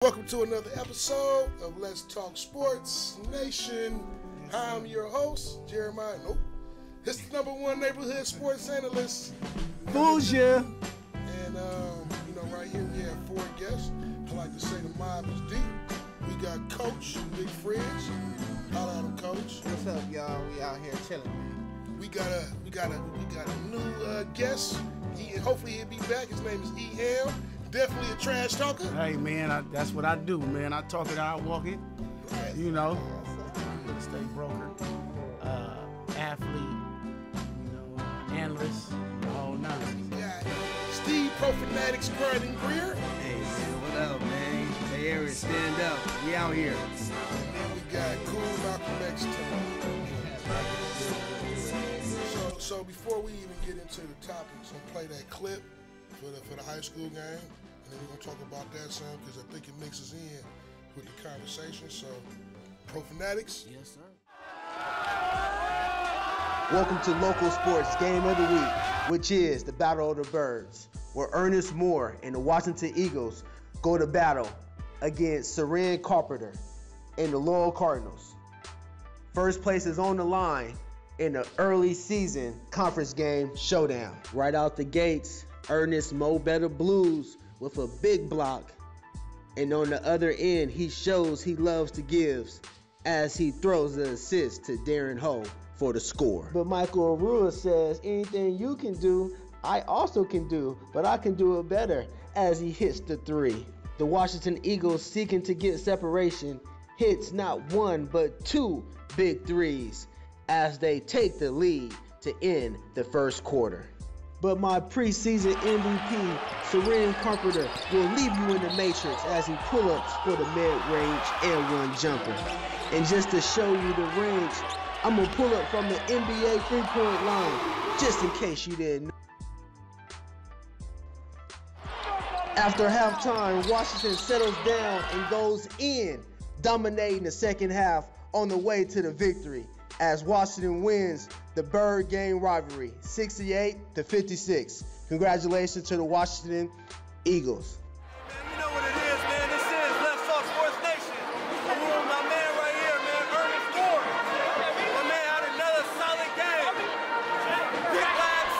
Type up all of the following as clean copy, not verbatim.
Welcome to another episode of Let's Talk Sports Nation. I'm your host, Jeremiah. Nope. It's the #1 neighborhood sports analyst. Fools ya. And, right here we have 4 guests. I like to say the mob is deep. We got Coach, Big Fridge. Holla at him, Coach. What's up, y'all? We out here chilling, man. We got a new guest. Hopefully he'll be back. His name is E. Ham. Definitely a trash talker. Hey, man, that's what I do, man. I talk it out, I walk it. Right. You know, real estate broker, athlete, analyst, the whole nine. We got Steve Profanatics Grinding Greer. Hey, man, what up, man? Bay Area, stand up. We out here. And then we got Cool Malcolm X Time. So before we even get into the topics, I'm gonna play that clip for the high school game, and then we're gonna talk about that some because I think it mixes in with the conversation. So, Profanatics. Yes, sir. Welcome to Local Sports Game of the Week, which is the Battle of the Birds, where Ernest Moore and the Washington Eagles go to battle against Seren Carpenter and the Lowell Cardinals. First place is on the line in the early season conference game showdown. Right out the gates, Ernest Mo Better Blues with a big block, and on the other end he shows he loves to give as he throws the assist to Darren Ho for the score. But Michael Arua says, anything you can do, I also can do, but I can do it better, as he hits the 3. The Washington Eagles, seeking to get separation, hits not 1 but 2 big 3s as they take the lead to end the first quarter. But my preseason MVP, Seren Carpenter, will leave you in the matrix as he pull-ups for the mid-range and 1 jumper. And just to show you the range, I'm going to pull up from the NBA 3-point line, just in case you didn't know. After halftime, Washington settles down and goes in, dominating the second half on the way to the victory, as Washington wins the Bird Game rivalry, 68-56. Congratulations to the Washington Eagles. Man, you know what it is, man. This is Let's Talk Sports Nation. I'm with my man right here, man, Ernest Moore. My man had another solid game. Big backs,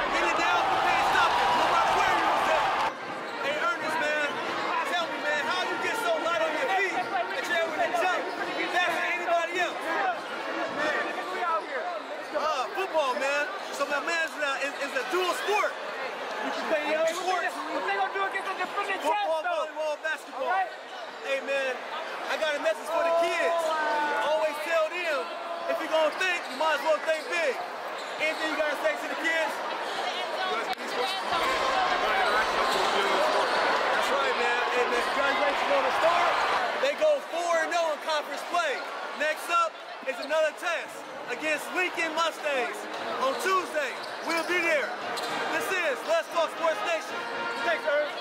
get it down, you can't stop it. No matter where you was at. Hey, Ernest, man, tell me, man, how you get so light on your feet that you're able to jump faster than anybody else? Football, man. So my man's is a dual sport. You can play any sports. What they gonna do against the defending champs, Football, though? volleyball, basketball. All right. Hey, man, I got a message for the kids. Always tell them, if you're gonna think, you might as well think big. Anything you gotta say to the kids? That's right, man. Hey, man, congratulations on the start. They go 4-0 in conference play. Next up is another test against Lincoln Mustangs on Tuesday. We'll be there. This is Let's Talk Sports Nation. Thanks, Ernst.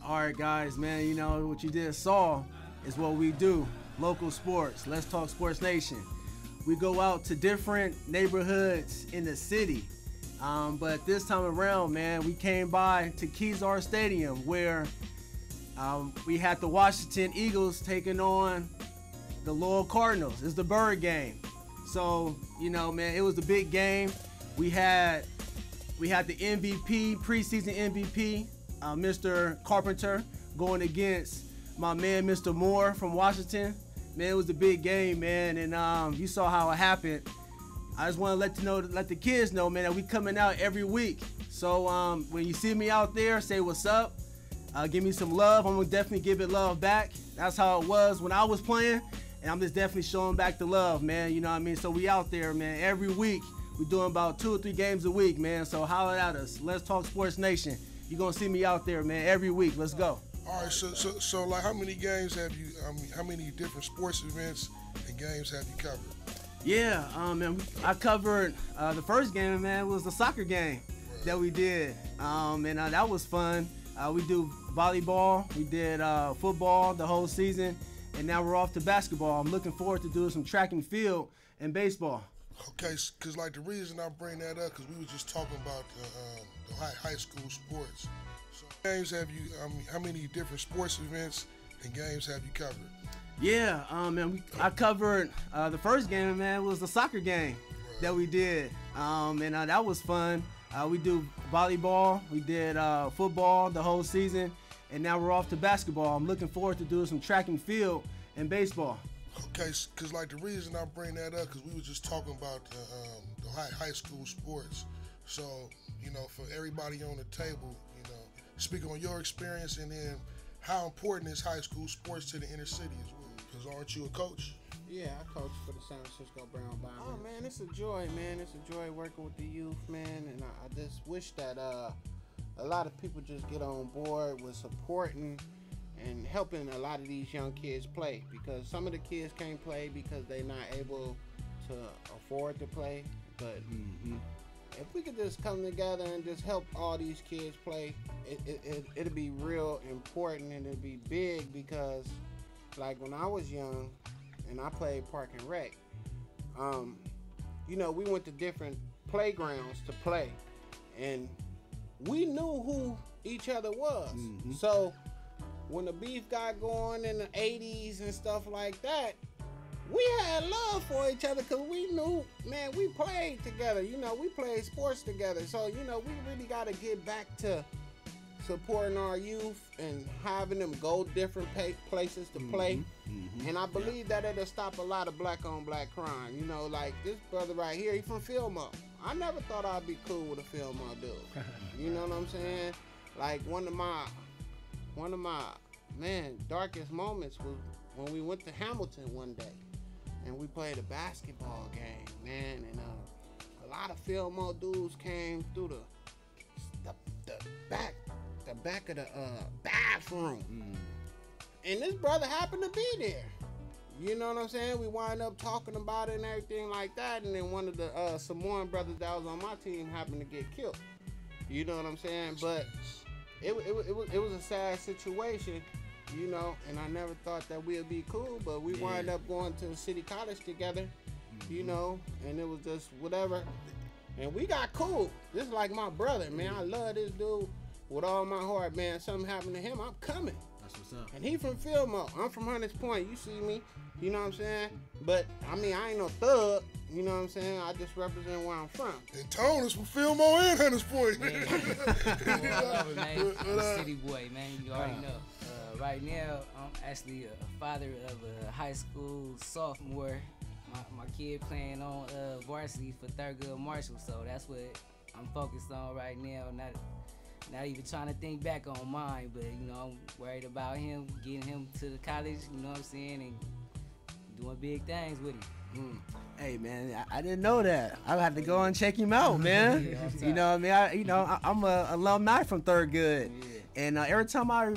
All right, guys, man, you know what you just saw is what we do. Local sports. Let's Talk Sports Nation. We go out to different neighborhoods in the city. But this time around, man, we came by to Kezar Stadium where we had the Washington Eagles taking on the Lowell Cardinals. It's the Bird Game. So, man, it was a big game. We had the MVP, preseason MVP, Mr. Carpenter, going against my man, Mr. Moore from Washington. Man, it was a big game, man, and you saw how it happened. I just want to let the kids know, man, that we coming out every week. So when you see me out there, say what's up. Give me some love. I'm going to definitely give it love back. That's how it was when I was playing, and I'm just definitely showing back the love, man. You know what I mean? So we out there, man, every week. We're doing about 2 or 3 games a week, man. So holler at us. Let's Talk Sports Nation. You're going to see me out there, man, every week. Let's go. All right, so like how many games have you, how many different sports events and games have you covered? Yeah, man, I covered the first game, man, was the soccer game that we did, and that was fun. We do volleyball, we did football the whole season, and now we're off to basketball. I'm looking forward to doing some track and field and baseball. Okay, because like the reason I bring that up, because we were just talking about the high school sports. So games have you, how many different sports events and games have you covered? Yeah, man, I covered the first game, man, was the soccer game that we did, and that was fun. We do volleyball, we did football the whole season, and now we're off to basketball. I'm looking forward to doing some track and field and baseball. Okay, because like the reason I bring that up, because we were just talking about the high school sports. So, you know, for everybody on the table, you know, speak on your experience and then how important is high school sports to the inner city as well? Because aren't you a coach? Yeah, I coach for the San Francisco Brown Bombers. Oh man, it's a joy, man. It's a joy working with the youth, man. And I just wish that a lot of people just get on board with supporting and helping a lot of these young kids play, because some of the kids can't play because they're not able to afford to play. But if we could just come together and just help all these kids play, it'll be real important and it'll be big, because like when I was young and I played park and rec, you know, we went to different playgrounds to play and we knew who each other was. So when the beef got going in the 80s and stuff like that, we had love for each other because we knew, man, we played together. You know, we played sports together. So, you know, we really got to get back to supporting our youth and having them go different places to play. And I believe that it'll stop a lot of black on black crime. You know, like this brother right here, he from Fillmore. I never thought I'd be cool with a Fillmore dude. You know what I'm saying? Like one of my man darkest moments was when we went to Hamilton one day and we played a basketball game, man, and a lot of Fillmore dudes came through the back of the bathroom, and this brother happened to be there. You know what I'm saying? We wind up talking about it and everything like that, and then one of the Samoan brothers that was on my team happened to get killed. You know what I'm saying? But it was a sad situation, you know, and I never thought that we'd be cool, but we wind up going to the city college together, you know, and it was just whatever, and we got cool. This is like my brother, man. I love this dude with all my heart, man. Something happened to him, I'm coming. That's what's up. And he from Fillmore. I'm from Hunters Point. You see me, you know what I'm saying? But, I mean, I ain't no thug, you know what I'm saying? I just represent where I'm from. And Tone is from Fillmore and Hunters Point. Man, I'm a city boy, man. You already know. Right now, I'm actually a father of a high school sophomore. My kid playing on varsity for Thurgood Marshall, so that's what I'm focused on right now. Not even trying to think back on mine, but you know, I'm worried about him, getting him to the college, you know what I'm saying, and doing big things with him. Hey man, I didn't know that. I had to go and check him out, man. You know what I mean? I'm a alumni from Thurgood, and every time I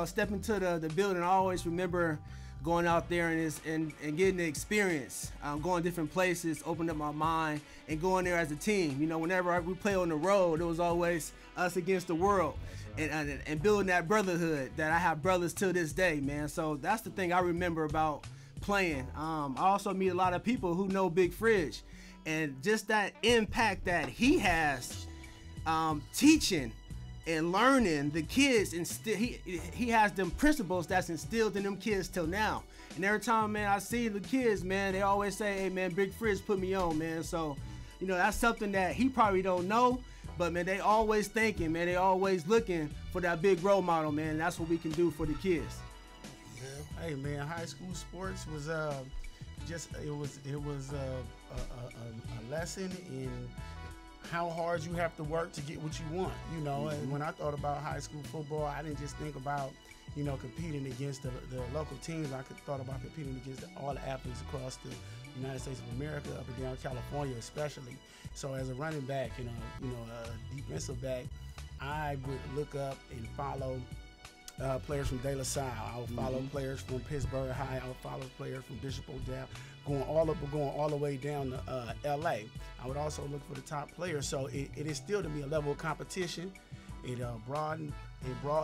step into the building, I always remember going out there and getting the experience, going different places, opening up my mind, and going there as a team. You know, whenever we play on the road, it was always us against the world, and building that brotherhood that I have brothers to this day, man. So that's the thing I remember about playing. I also meet a lot of people who know Big Fridge, and just that impact that he has, teaching and learning the kids, and he has them principles that's instilled in them kids till now. And every time, man, I see the kids, man, they always say, hey man, Big Fridge put me on, man. So, you know, that's something that he probably don't know, but man, they always thinking, man, they always looking for that big role model, man. And that's what we can do for the kids. Hey man, high school sports was a lesson in how hard you have to work to get what you want, you know. And when I thought about high school football, I didn't just think about, you know, competing against the local teams. I thought about competing against all the athletes across the United States of America, up and down California especially. So as a running back, a defensive back, I would look up and follow players from De La Salle. I would follow players from Pittsburgh High. I would follow players from Bishop O'Dell, going all the way down to L.A. I would also look for the top players. So it instilled in me a level of competition. It broadened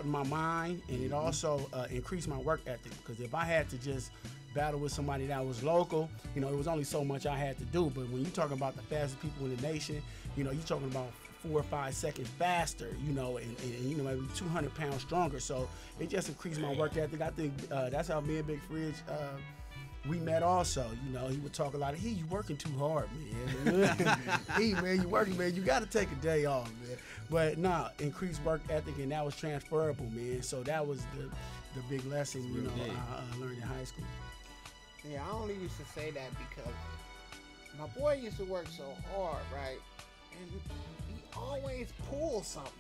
my mind, and it also increased my work ethic. Because if I had to just battle with somebody that was local, you know, it was only so much I had to do. But when you're talking about the fastest people in the nation, you know, you're talking about 4 or 5 seconds faster, you know, and you know, maybe 200 pounds stronger. So it just increased my work ethic. I think that's how me and Big Fridge, we met also. You know, he would talk a lot of, you working too hard, man. Man, you working, man. You got to take a day off, man. But nah, increased work ethic, and that was transferable, man. So that was the big lesson, you know, I learned in high school. Yeah, I only used to say that because my boy used to work so hard, right? And he always pulls something.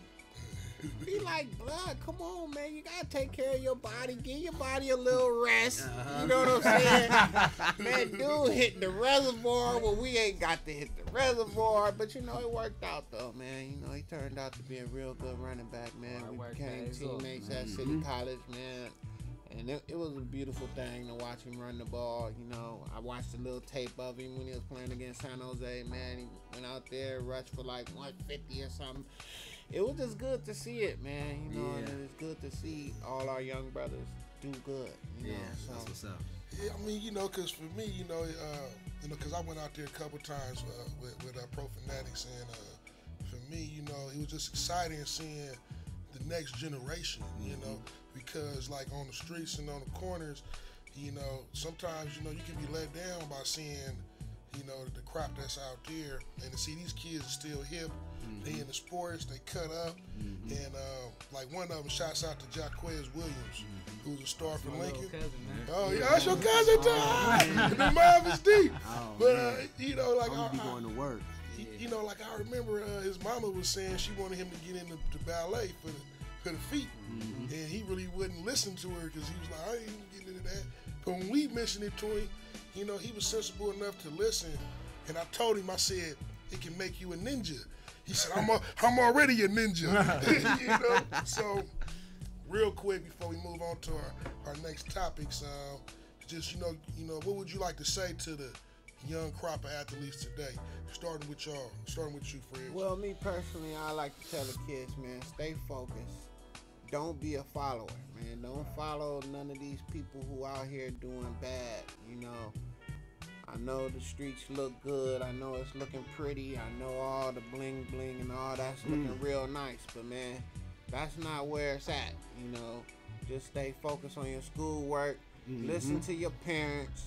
Be like, blood, come on, man. You gotta take care of your body. Give your body a little rest. You know what I'm saying? Man, dude hitting the reservoir when we ain't got to hit the reservoir. But, you know, it worked out, though, man. You know, he turned out to be a real good running back, man. We became teammates at City College, man. And it was a beautiful thing to watch him run the ball. You know, I watched a little tape of him when he was playing against San Jose, man. He went out there, rushed for like 150 or something. It was just good to see it, man. You know, and it was good to see all our young brothers do good. You know, so. That's what's up. Yeah, I mean, you know, because for me, you know, because I went out there a couple times with Pro Fanatics, and for me, you know, it was just exciting seeing the next generation, you know, because like on the streets and on the corners, you know, sometimes, you know, you can be let down by seeing, you know, the crop that's out there, and to see these kids are still hip, they in the sports, they cut up, and like one of them, shouts out to Jaquez Williams, who's a star for Lincoln. Oh yeah, that's your cousin too. The mob is deep. But you know, like I'm gonna be going to work. You know, like I remember his mama was saying she wanted him to get into the ballet for the feet, and he really wouldn't listen to her because he was like, I ain't getting into that. But when we mentioned it to him, you know, he was sensible enough to listen, and I told him, I said, it can make you a ninja. He said, I'm already a ninja. You know? So, real quick before we move on to our next topics, just you know, what would you like to say to the young crop of athletes today? Starting with y'all, starting with you, Fred. Well, me personally, I like to tell the kids, man, stay focused. Don't be a follower, man. Don't follow none of these people who out here doing bad, you know. I know the streets look good. I know it's looking pretty. I know all the bling bling and all that's looking real nice. But, man, that's not where it's at, you know. Just stay focused on your schoolwork. Listen to your parents.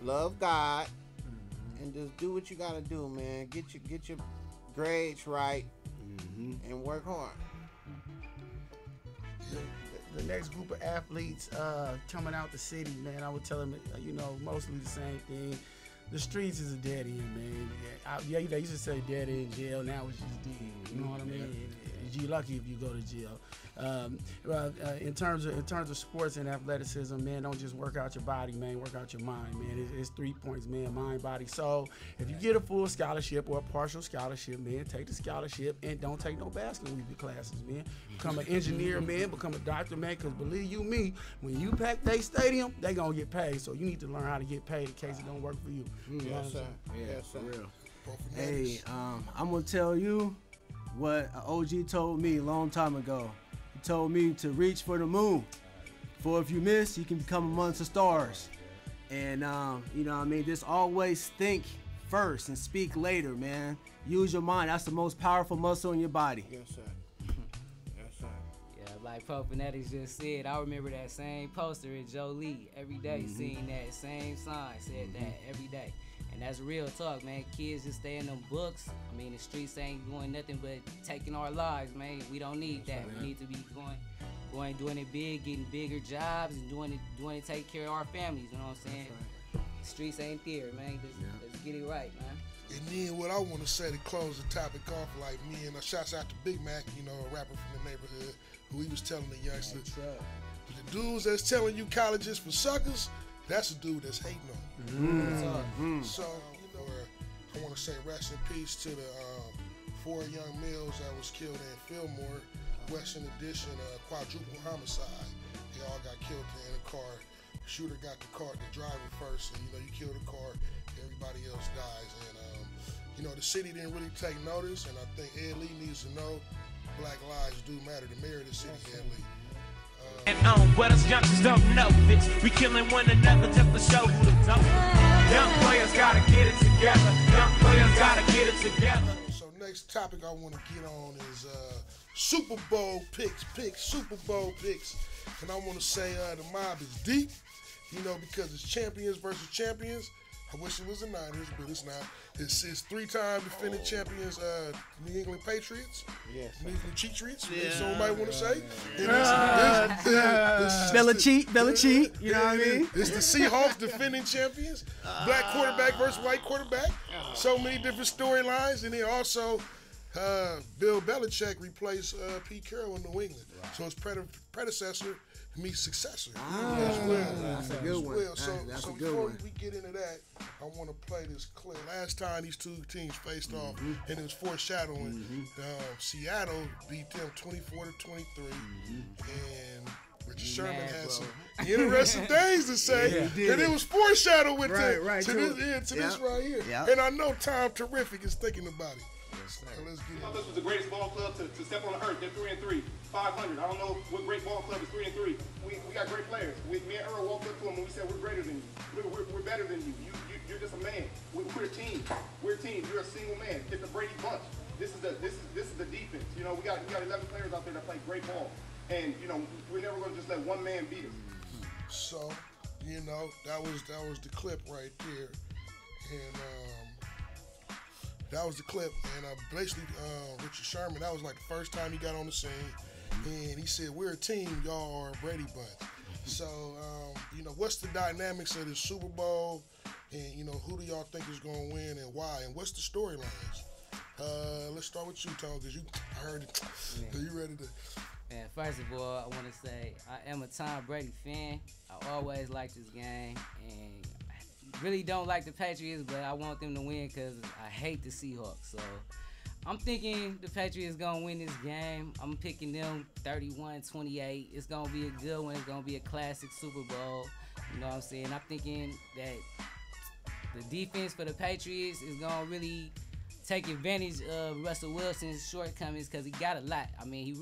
Love God. And just do what you got to do, man. Get your grades right and work hard. The next group of athletes coming out the city, man, I would tell them, you know, mostly the same thing. The streets is a dead end, man. You know, they used to say dead end jail. Now it's just dead. You know what I mean? You're lucky if you go to jail. In terms of sports and athleticism, man, don't just work out your body, man. Work out your mind, man. It's 3 points, man. Mind, body, soul. If you get a full scholarship or a partial scholarship, man, take the scholarship and don't take no basketball classes, man. Become an engineer, man. Become a doctor, man. Because believe you me, when you pack their stadium, they gonna get paid. So you need to learn how to get paid in case it don't work for you. Yes, sir. Yeah, Yes, sir. for real. Hey, I'm gonna tell you what an OG told me a long time ago. He told me to reach for the moon. For if you miss, you can become amongst the stars. And you know what I mean? Just always think first and speak later, man. Use your mind. That's the most powerful muscle in your body. Yes, sir. Yes, sir. Yeah, like Pro Fanatics just said, I remember that same poster at Jolie every day, seeing that same sign, said that every day. And that's real talk, man. Kids just stay in them books. I mean, the streets ain't doing nothing but taking our lives, man. We don't need that. We need to be doing it big, getting bigger jobs, and doing it, take care of our families. You know what I'm saying? The streets ain't there, man. Let's get it right, man. And then what I want to say to close the topic off, like me and shouts out to Big Mac, you know, a rapper from the neighborhood, who he was telling the youngsters. The dudes that's telling you colleges for suckers, that's a dude that's hating on you. So, you know, I want to say rest in peace to the 4 young males that was killed in Fillmore, Western Edition, quadruple homicide. They all got killed in a car. The shooter got the driver first, and you know, you kill the car, everybody else dies. And you know, the city didn't really take notice, and I think Ed Lee needs to know Black lives do matter. The mayor of the city, Ed Lee. And but us youngsters don't know this. We killing one another just to show who the dope. Young players gotta get it together. Young players gotta get it together. So next topic I want to get on is Super Bowl picks, Super Bowl picks. And I want to say the mob is deep, you know, because it's champions versus champions. I wish it was the Niners, but it's not. It's three-time defending champions, New England Patriots. Yes. New England Cheatriots, someone might want to say. Belichick, you know what I mean? It's the Seahawks defending champions. Black quarterback versus white quarterback. So many different storylines. And then also, Bill Belichick replaced Pete Carroll in New England. Right. So his predecessor meets successor as well. That's a good one. So before we get into that, I want to play this clip. Last time these two teams faced off, and it was foreshadowing. Seattle beat them 24-23, and Richard Sherman had some interesting things to say, and it was foreshadowed with this right here. Yep. And I know Tom Terrific is thinking about it. Let's get it. This was the greatest ball club to step on the earth. They're 3-3, 500. I don't know what great ball club is 3-3. We got great players. Me and Earl walked up to him and we said we're greater than you. We're better than you. You're just a man. We're a team. We're a team. You're a single man. It's the Brady bunch. This is the defense. You know, we got 11 players out there that play great ball, and you know we're never going to just let one man beat us. So, you know, that was the clip right there, and that was the clip, and basically Richard Sherman, that was like the first time he got on the scene, and he said, we're a team, y'all are a Brady bunch. So, you know, what's the dynamics of the Super Bowl, and, you know, who do y'all think is going to win and why, and what's the storylines? Let's start with you, Tom, because I heard it. Are you ready to? And first of all, I want to say I am a Tom Brady fan. I always liked this game, and really don't like the Patriots, but I want them to win because I hate the Seahawks. So I'm thinking the Patriots going to win this game. I'm picking them 31-28. It's going to be a good one. It's going to be a classic Super Bowl. You know what I'm saying? I'm thinking that the defense for the Patriots is going to really take advantage of Russell Wilson's shortcomings because he got a lot. I mean,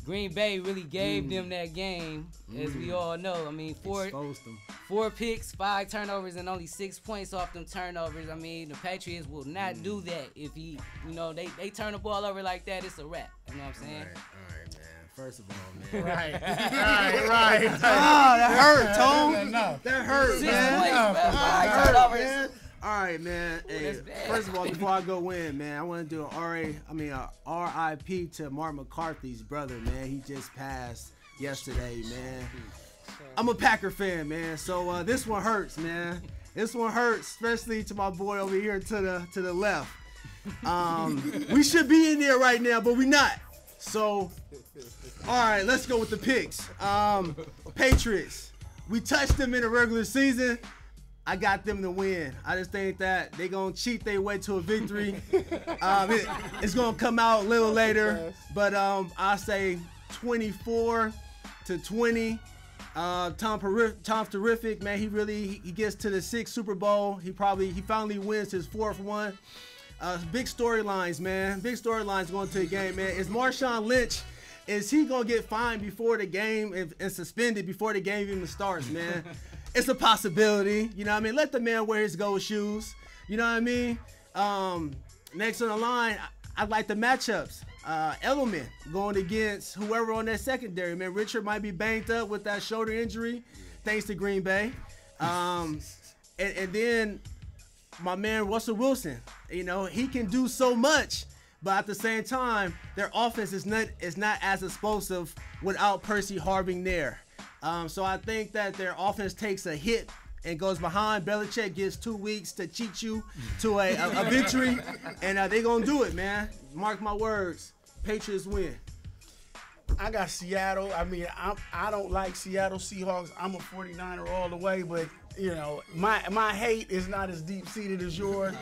Green Bay really gave them that game, as we all know. I mean, four picks, 5 turnovers, and only 6 points off them turnovers. I mean, the Patriots will not do that. If they turn the ball over like that, it's a wrap. You know what I'm saying? All right, man. First of all, man. Right. That hurt, Tone. That hurt, 6 man. points, 5 turnovers. All right, man. Hey, first of all, before I go in, man, I want to do a RIP to Mark McCarthy's brother, man. He just passed yesterday, man. I'm a Packer fan, man. So this one hurts, man. This one hurts, especially to my boy over here to the left. We should be in there right now, but we're not. So, all right, let's go with the picks. Patriots. We touched them in the regular season. I got them to win. I just think that they're going to cheat their way to a victory. It's going to come out a little later, but I say 24-20. Tom Terrific, man, he gets to the 6th Super Bowl. He finally wins his 4th one. Big storylines, man. Big storylines going to the game, man. Is Marshawn Lynch, is he going to get fined before the game and suspended before the game even starts, man? It's a possibility, you know what I mean? Let the man wear his gold shoes, you know what I mean? Next on the line, I like the matchups. Edelman going against whoever on that secondary, man. Richard might be banged up with that shoulder injury, thanks to Green Bay. And then my man Russell Wilson, you know, he can do so much, but at the same time, their offense is not as explosive without Percy Harvin there. So I think that their offense takes a hit and goes behind. Belichick gets 2 weeks to cheat you to a victory, and they're going to do it, man. Mark my words. Patriots win. I got Seattle. I mean, I don't like Seattle Seahawks. I'm a 49er all the way, but you know, my hate is not as deep seated as yours,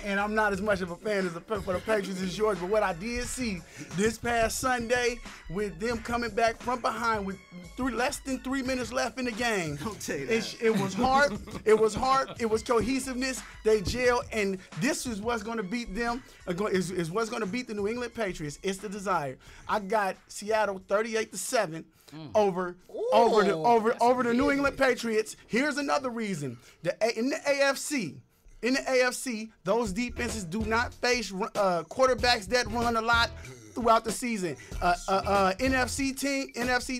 and I'm not as much of a fan for the Patriots as yours. But what I did see this past Sunday, with them coming back from behind with less than 3 minutes left in the game, Don't say that. it was hard. It was hard. It was cohesiveness. They gelled, and this is what's going to beat them. Is what's going to beat the New England Patriots. It's the desire. I got Seattle 38-7 over the New England Patriots. Here's another reason. In the AFC, those defenses do not face quarterbacks that run a lot throughout the season. NFC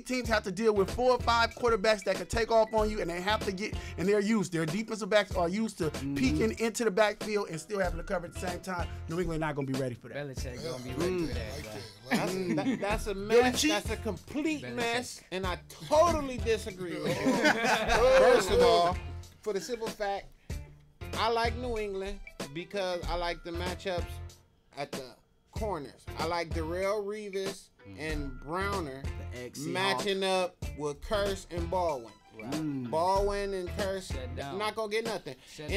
teams have to deal with 4 or 5 quarterbacks that can take off on you, and they have to they're used. Their defensive backs are used to peeking into the backfield and still having to cover at the same time. New England not going to be ready for that. Belichick going to be ready for that. That's a mess. That's a complete mess, and I totally disagree with you. First of all, for the simple fact, I like New England because I like the matchups at the corners. I like Darrelle Revis and Browner matching up with Curse and Baldwin. Baldwin and Curse not gonna get nothing.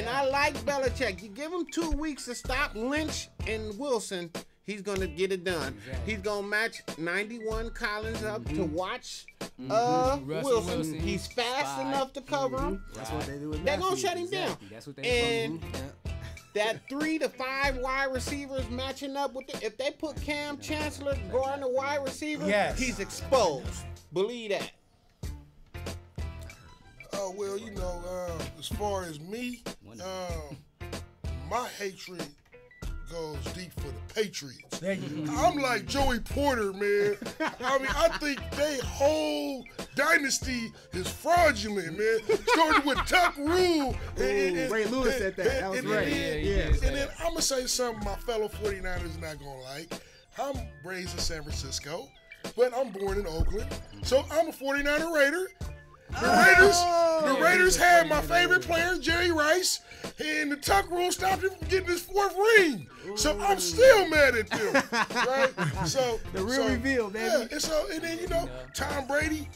I like Belichick. You give him 2 weeks to stop Lynch and Wilson, he's gonna get it done. He's gonna match 91 Collins up to watch Wilson. He's fast enough to cover him. That's what they do with They're gonna Matthews. shut him down. That's what they And that 3 to 5 wide receivers matching up with if they put Cam Chancellor guarding a wide receiver, he's exposed. Believe that. Oh, well, you know, as far as me, my hatred goes deep for the Patriots. I'm like Joey Porter, man. I mean, I think their whole dynasty is fraudulent, man. Started with Tuck Rule. Ray Lewis said that. That was right. And then I'm going to say something my fellow 49ers not going to like. I'm raised in San Francisco, but I'm born in Oakland. So I'm a 49er Raider. The Raiders had my favorite player, Jerry Rice, and the Tuck Rule stopped him from getting his 4th ring. So I'm still mad at them, right? So the real reveal, baby. Yeah, and then, you know, Tom Brady,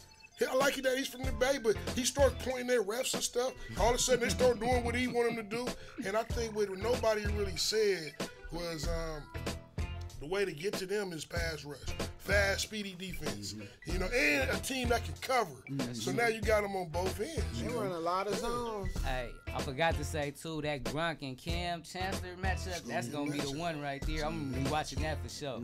I like it that he's from the Bay, but he starts pointing at refs and stuff. All of a sudden, they start doing what he want them to do. And I think what nobody really said was the way to get to them is pass rush. Fast, speedy defense, you know, and a team that can cover. So now you got them on both ends. They run a lot of zones. Hey, I forgot to say too, that Gronk and Cam Chancellor matchup, that's gonna be the one right there. I'm gonna be watching that for sure.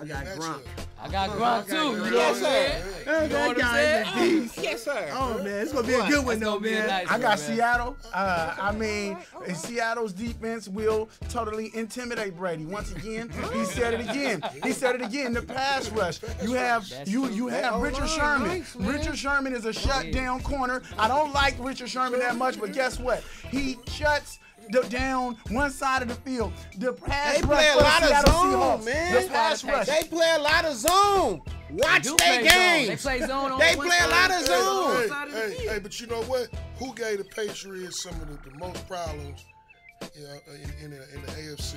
I got Gronk. I got Gronk too. You know what I'm saying? That guy is a beast. Yes, sir. Oh man, it's gonna be a good one though, man. I got Seattle. I mean, Seattle's defense will totally intimidate Brady. Once again, he said it again. The pass rush. You have Richard Sherman. Richard Sherman is a shutdown corner. I don't like Richard Sherman that much, but guess what? He shuts down one side of the field. The pass They rush play a for the lot of Seattle zone, Seahawks. man. The pass rush. They play a lot of zone. Watch their games. They play zone on They one play a lot of zone. Hey, but you know what? Who gave the Patriots some of the most problems in the AFC?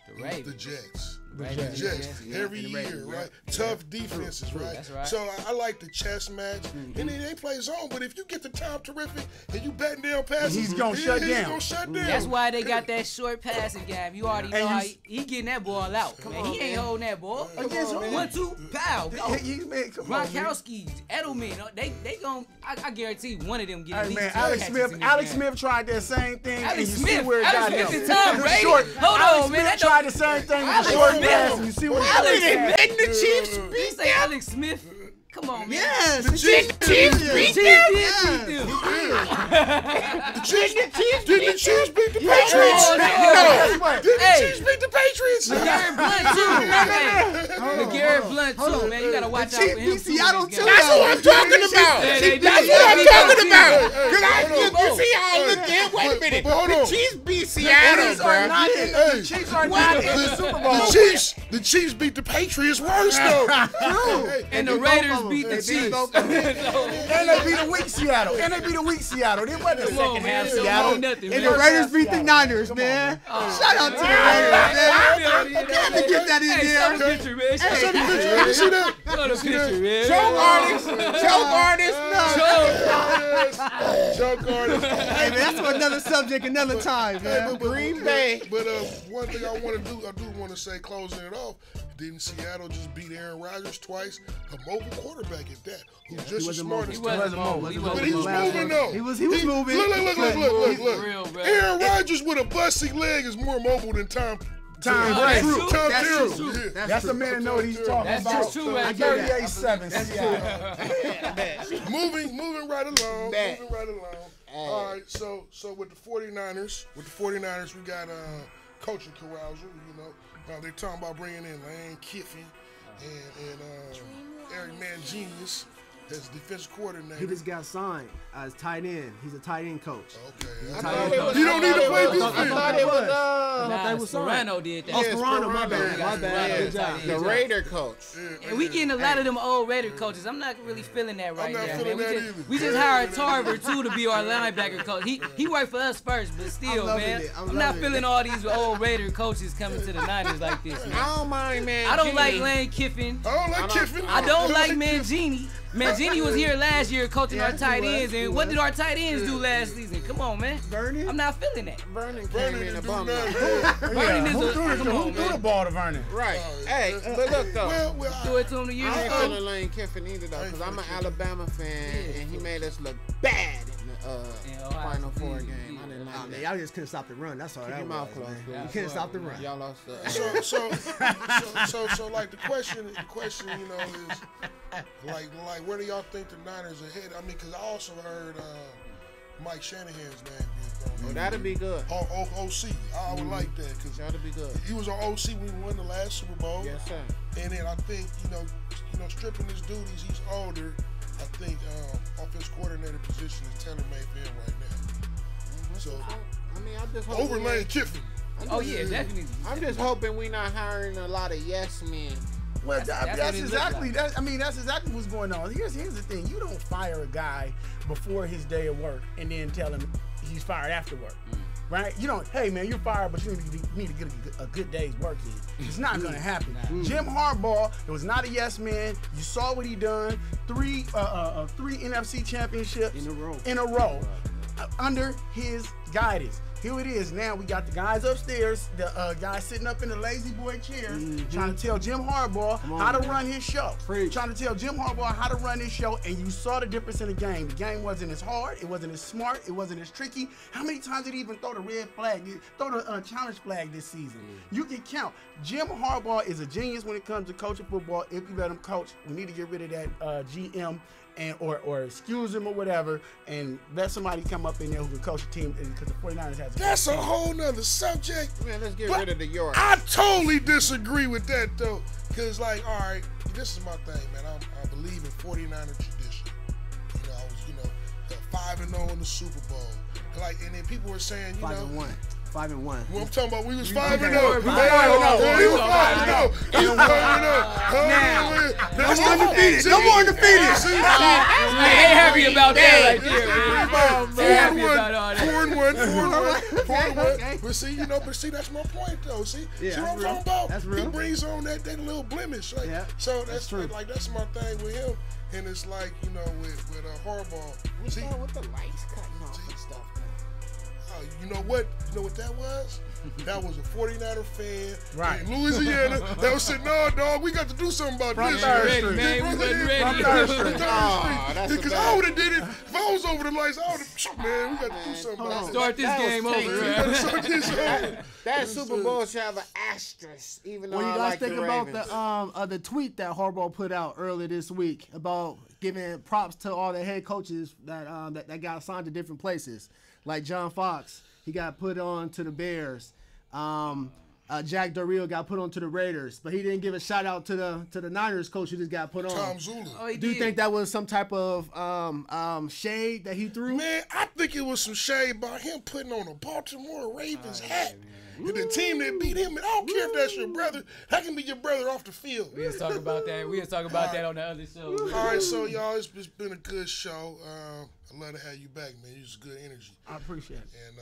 The Ravens. The Jets. The Jets. yeah. Every year, right? Tough defenses, right? That's right. So I like the chess match. And then they play zone, but if you get the Tom Terrific and you batting down passes, he's gonna shut down. He's gonna shut down. That's why they got that short passing game. You already know how he getting that ball out. Man, he ain't holding that ball. Against who? 1, 2, pow, go. Gronkowski, Edelman, they gon' I guarantee one of them get at Hey least man, 2 Alex catches Smith. in this Alex game. Smith tried that same thing, and you see where it got Alex him. Smith and Tom Brady. Short. Hold Alex on, man. Smith tried the same thing with the short pass, and you see what Alex it Didn't the Chiefs You beat say Alex Smith? Come on, man. Yes, The Chiefs Chiefs beat them? Didn't the Chiefs beat the Patriots? Oh, no. Didn't the Hey. Chiefs beat the Patriots? LeGarrette Blunt too. LeGarrette Blunt too, man. You gotta watch out for him. Chiefs beat Seattle too. That's what I'm talking about. That's what I'm talking about. Because you see how I look at. Wait a minute. But hold The on. Chiefs beat Seattle, Chiefs are bro. not in the Chiefs are not in the Super Bowl. The Chiefs beat the Patriots worse though. And the Raiders beat the Chiefs. And they beat a weak Seattle. They wasn't the second half Seattle. Nothing, And man. the Raiders beat the Niners, man. Shout out to the Raiders, man. Got to get that in Hey, there. show the picture, man. Show the picture. You see that? Show the picture, man. Choke artist. Hey, man, that's for another subject, another time, man. Green Bay. But one thing I want to do, I do want to say, closing it off, didn't Seattle just beat Aaron Rodgers twice? A mobile quarterback at that, who's just as smart as He wasn't mobile. But he was moving though. He was moving. Look. Real, bro. Aaron Rodgers with a busting leg is more mobile than Tom Brady. That's true. That's a man know what he's talking about. That's true, right there. 38-7. Moving right along. All right, so with the 49ers, we got coaching carousal. You know, they're talking about bringing in Lane Kiffin and Eric Mangenius as defensive coordinator. He just got signed as tight end. He's a tight end coach. Okay. You don't need to play defense. I thought it was Serrano did that. Oh, Serrano, my bad. Good job. the Raider coach. And we getting a lot of them old Raider coaches. I'm not really feeling that right I'm not now, feeling man. that either. We just hired Tarver too to be our linebacker coach. He worked for us first, but still, man, I'm not feeling all these old Raider coaches coming to the Niners like this, man. I don't mind, man. I don't like Lane Kiffin. I don't like Kiffin. I don't like Mangini. Mangini was here last year coaching our tight ends, and what did our tight ends do last season? Come on, man. Vernon? I'm not feeling that. Vernon came in a bum. Vernon is Who a threw the ball to Vernon? Right. Hey, but look though. do it to him the year I ain't before. feeling Lane Kiffin either though, because I'm an Alabama fan, and he made us look bad in the Final Four game. I didn't like that. Y'all just couldn't stop the run. That's all Keep that your was, mouth closed, man. please. You couldn't stop the run. Y'all lost the. So like the question, you know, is like where do y'all think the Niners are headed? I mean, because I also heard Mike Shanahan's name being thrown. Oh, that'd be good. OC. I would like that because That'd be good. he was on OC when we won the last Super Bowl. Yes, sir. And then I think you know, stripping his duties, he's older. I think offense coordinator position is tailor-made for him right now. So I mean, I just hope over Lane Kiffin. Oh yeah, definitely. I'm just hoping we not hiring a lot of yes men. Well, that's exactly like. that's exactly what's going on. Here's the thing: you don't fire a guy before his day of work and then tell him he's fired after work, right? You don't. Hey man, you're fired, but you need to get a good day's work in. It's not going to happen. Jim Harbaugh, it was not a yes man. You saw what he done. Three NFC championships in a row under his guidance. Here it is. Now we got the guys upstairs, the guys sitting up in the lazy boy chairs, trying to tell Jim Harbaugh how to run his show. Trying to tell Jim Harbaugh how to run his show, and you saw the difference in the game. The game wasn't as hard, it wasn't as smart, it wasn't as tricky. How many times did he even throw the red flag, throw the challenge flag this season? You can count. Jim Harbaugh is a genius when it comes to coaching football. If you let him coach, we need to get rid of that GM. Or excuse him or whatever, and let somebody come up in there who can coach a team, because the 49ers has. That's a whole nother subject. Man, let's get rid of the York. I totally disagree with that though, because like, all right, this is my thing, man. I believe in 49er tradition. You know, I was 5-0 in the Super Bowl, like, and then people were saying, 5-1. 5-1. Well, I'm talking about we was 5-0. Okay. He was 5-0. He was 5-0. No more undefeated. No more undefeated. See, I ain't happy about that right there, man. 4-1. But see, that's my point though. See what I'm talking about? That's real. He brings on that little blemish. Like, so that's true. Like that's my thing with him. And it's like, with Harbaugh. What's wrong with the lights cutting off and stuff? You know what that was? That was a 49er fan in Louisiana that was saying, no, dog, we got to do something about this. Ready, man. We wasn't ready. Because I would have did it. If I was over the lights, I would have, man, we got to do something about this. Start this game over. That Super Bowl should have an asterisk, even though Well, you I guys like think the about Ravens. the tweet that Harbaugh put out earlier this week about giving props to all the head coaches that got assigned to different places, like John Fox. He got put on to the Bears. Jack Del Rio got put on to the Raiders, but he didn't give a shout out to the Niners coach who just got put on. Tom Zula. Oh, Do you think that was some type of shade that he threw? Man, I think it was some shade by him putting on a Baltimore Ravens hat. And the team that beat him, I don't care if that's your brother. That can be your brother off the field. We'll talk about that. We'll talk about that on the other show. All right, so y'all, it's been a good show. I'd love to have you back, man. You just good energy. I appreciate it. And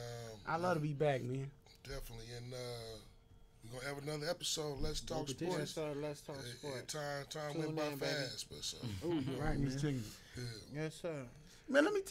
I love to be back, man. definitely. And We're gonna have another episode. Let's talk sports. Yes, sir. Let's talk sports. Time Tune went by in, baby. fast, but so. Ooh, you're right, man. Yes, sir. Man, let me